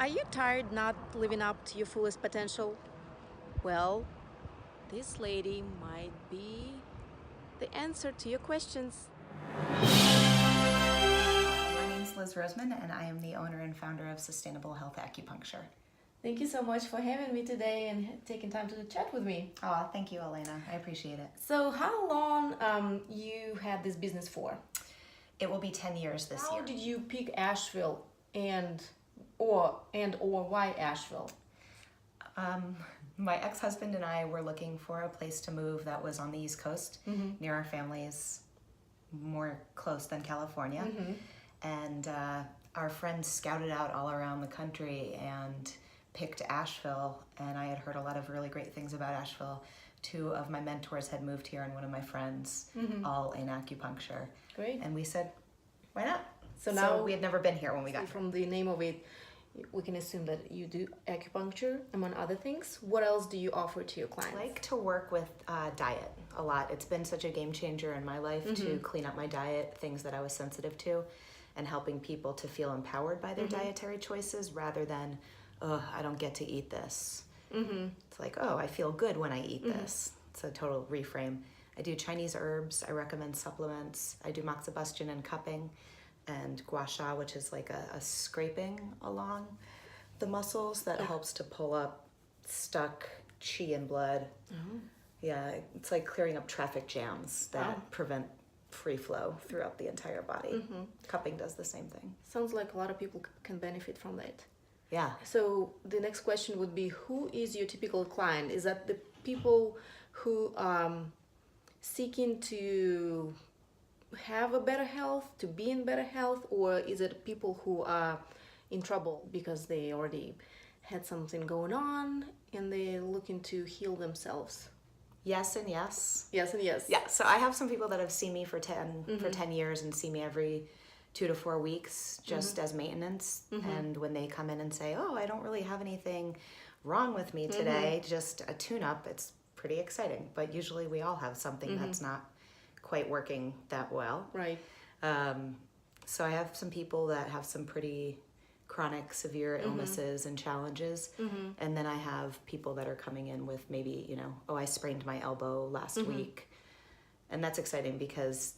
Are you tired not living up to your fullest potential? Well, this lady might be the answer to your questions. My name is Liz Roseman, and I am the owner and founder of Sustainable Health Acupuncture. Thank you so much for having me today and taking time to chat with me. Oh, thank you, Elena. I appreciate it. So, how long you had this business for? It will be 10 years this year. How did you pick Asheville or why Asheville? My ex-husband and I were looking for a place to move that was on the East Coast, near our families, more close than California. And our friends scouted out all around the country and picked Asheville, and I had heard a lot of really great things about Asheville. Two of my mentors had moved here and one of my friends, all in acupuncture. Great. And we said, why not? So now we had never been here when we got here. From the name of it, we can assume that you do acupuncture, among other things. What else do you offer to your clients? I like to work with diet a lot. It's been such a game changer in my life to clean up my diet, things that I was sensitive to, and helping people to feel empowered by their dietary choices rather than, oh, I don't get to eat this. It's like, oh, I feel good when I eat this. It's a total reframe. I do Chinese herbs. I recommend supplements. I do moxibustion and cupping, and gua sha, which is like a scraping along the muscles that helps to pull up stuck chi and blood. Yeah, it's like clearing up traffic jams that prevent free flow throughout the entire body. Cupping does the same thing. Sounds like a lot of people can benefit from that. Yeah. So the next question would be, who is your typical client? Is that the people who seeking to have a better health, to be in better health, or is it people who are in trouble because they already had something going on and they're looking to heal themselves? Yes and yes. Yes and yes. Yeah, so I have some people that have seen me for 10 years and see me every 2 to 4 weeks just as maintenance. And when they come in and say, oh, I don't really have anything wrong with me today, just a tune-up, it's pretty exciting. But usually we all have something that's not quite working that well. Right. So I have some people that have some pretty chronic, severe illnesses and challenges. And then I have people that are coming in with maybe, you know, oh, I sprained my elbow last week. And that's exciting because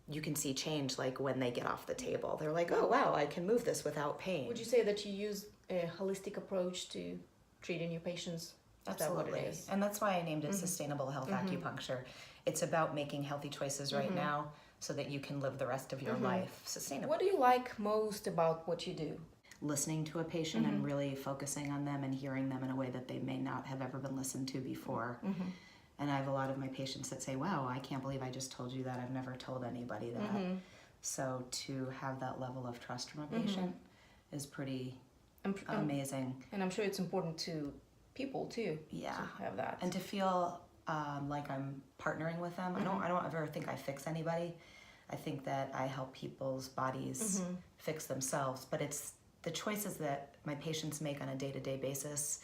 you can see change like when they get off the table. They're like, oh, wow, I can move this without pain. Would you say that you use a holistic approach to treating your patients? Absolutely. And that's why I named it Sustainable Health Acupuncture. It's about making healthy choices right now so that you can live the rest of your life sustainably. What do you like most about what you do? Listening to a patient and really focusing on them and hearing them in a way that they may not have ever been listened to before. And I have a lot of my patients that say, wow, I can't believe I just told you that. I've never told anybody that. So to have that level of trust from a patient is pretty amazing. And I'm sure it's important to people too. Yeah. To have that. And to feel like I'm partnering with them. I don't ever think I fix anybody. I think that I help people's bodies fix themselves. But it's the choices that my patients make on a day-to-day basis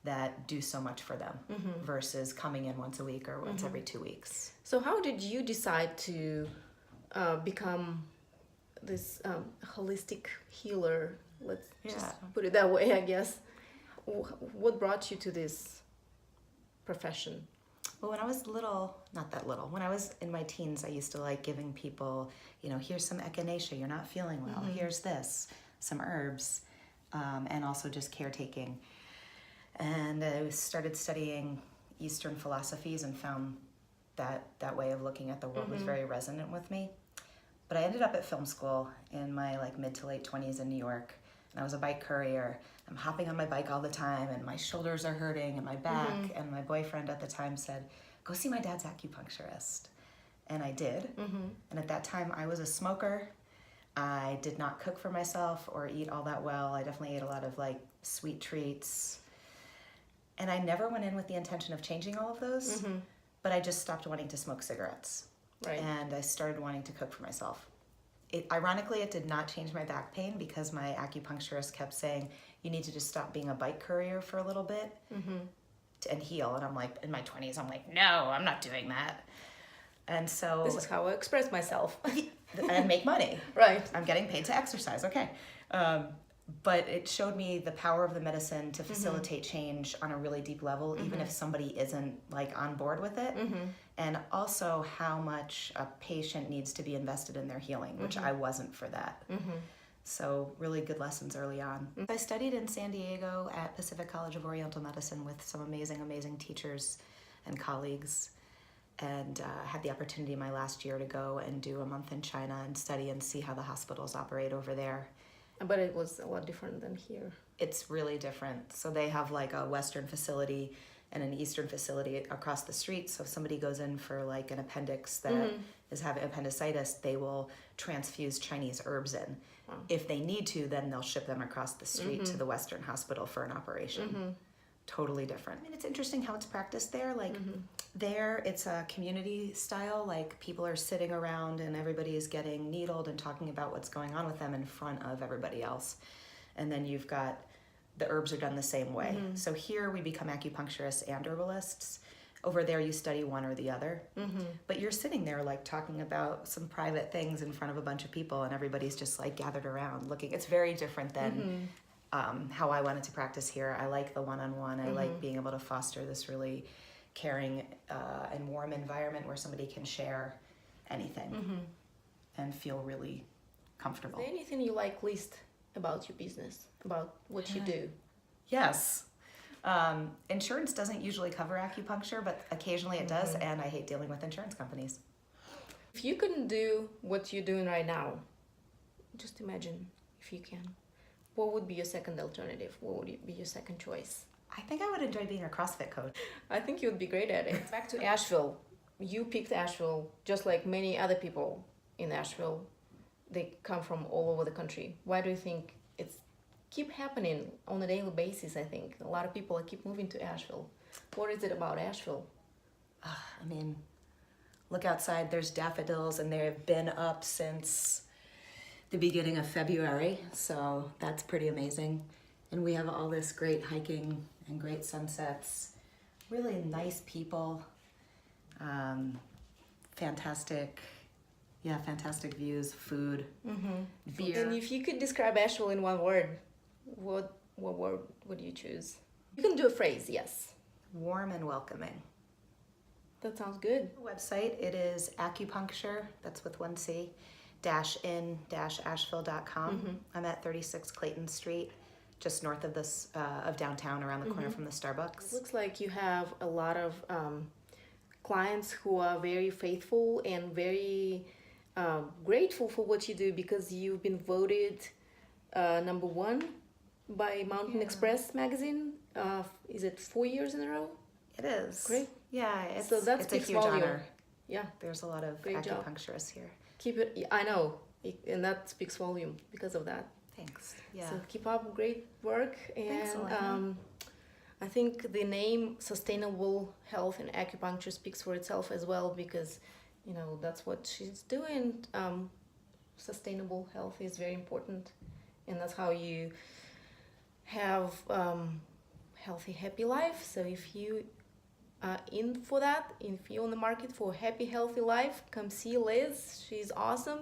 that do so much for them versus coming in once a week or once every 2 weeks. So how did you decide to become this holistic healer? Let's just put it that way, I guess. What brought you to this profession? Well, when I was little, not that little, when I was in my teens, I used to like giving people, you know, here's some echinacea, you're not feeling well, here's this, some herbs, and also just caretaking. And I started studying Eastern philosophies and found that that way of looking at the world was very resonant with me. But I ended up at film school in my like mid to late 20s in New York, and I was a bike courier. I'm hopping on my bike all the time, and my shoulders are hurting and my back, and my boyfriend at the time said, go see my dad's acupuncturist. And I did. And at that time, I was a smoker. I did not cook for myself or eat all that well. I definitely ate a lot of like sweet treats. And I never went in with the intention of changing all of those, but I just stopped wanting to smoke cigarettes. Right. And I started wanting to cook for myself. Ironically, it did not change my back pain because my acupuncturist kept saying, you need to just stop being a bike courier for a little bit and heal. And I'm like, in my 20s, I'm like, no, I'm not doing that. And so this is how I express myself. and make money. Right. I'm getting paid to exercise. Okay. but it showed me the power of the medicine to facilitate change on a really deep level, even if somebody isn't like on board with it. And also how much a patient needs to be invested in their healing, which I wasn't for that. So really good lessons early on. I studied in San Diego at Pacific College of Oriental Medicine with some amazing teachers and colleagues, and had the opportunity my last year to go and do a month in China and study and see how the hospitals operate over there. But it was a lot different than here. It's really different. So they have like a Western facility and an Eastern facility across the street. So if somebody goes in for like an appendix that is having appendicitis, they will transfuse Chinese herbs in. If they need to, then they'll ship them across the street to the Western hospital for an operation. Totally different. I mean, it's interesting how it's practiced there. Like there, it's a community style. Like people are sitting around and everybody is getting needled and talking about what's going on with them in front of everybody else. And then you've got the herbs are done the same way. So here we become acupuncturists and herbalists. Over there you study one or the other. But you're sitting there like talking about some private things in front of a bunch of people and everybody's just like gathered around looking. It's very different than how I wanted to practice here. I like the one-on-one. I like being able to foster this really caring and warm environment where somebody can share anything and feel really comfortable. Is there anything you like least about your business, about what you do? Yes. Insurance doesn't usually cover acupuncture, but occasionally it does, and I hate dealing with insurance companies. If you couldn't do what you're doing right now, just imagine if you can, what would be your second alternative? What would be your second choice? I think I would enjoy being a CrossFit coach. I think you would be great at it. Back to Asheville. You picked Asheville just like many other people in Asheville. They come from all over the country. Why do you think it's keep happening on a daily basis? I think a lot of people keep moving to Asheville. What is it about Asheville? I mean, look outside, there's daffodils and they've been up since the beginning of February, so that's pretty amazing. And we have all this great hiking and great sunsets, really nice people, fantastic views, food, beer. And if you could describe Asheville in one word, what word would you choose? You can do a phrase, yes. Warm and welcoming. That sounds good. Website, it is acupuncture, that's with one C, -in-asheville.com. I'm at 36 Clayton Street, just north of this of downtown, around the corner from the Starbucks. It looks like you have a lot of clients who are very faithful and very grateful for what you do, because you've been voted #1 by Mountain Express magazine. Is it 4 years in a row? It is. Great. Yeah, it's a huge volume. honor. Yeah. There's a lot of Great job. acupuncturists here. Keep it. I know, and that speaks volume because of that. Thanks. Yeah. So keep up great work, Thanks, and Elena. I think the name Sustainable Health and Acupuncture speaks for itself as well, because that's what she's doing. Sustainable health is very important, and that's how you have healthy, happy life. So if you are in for that, if you're on the market for a happy, healthy life, come see Liz. She's awesome.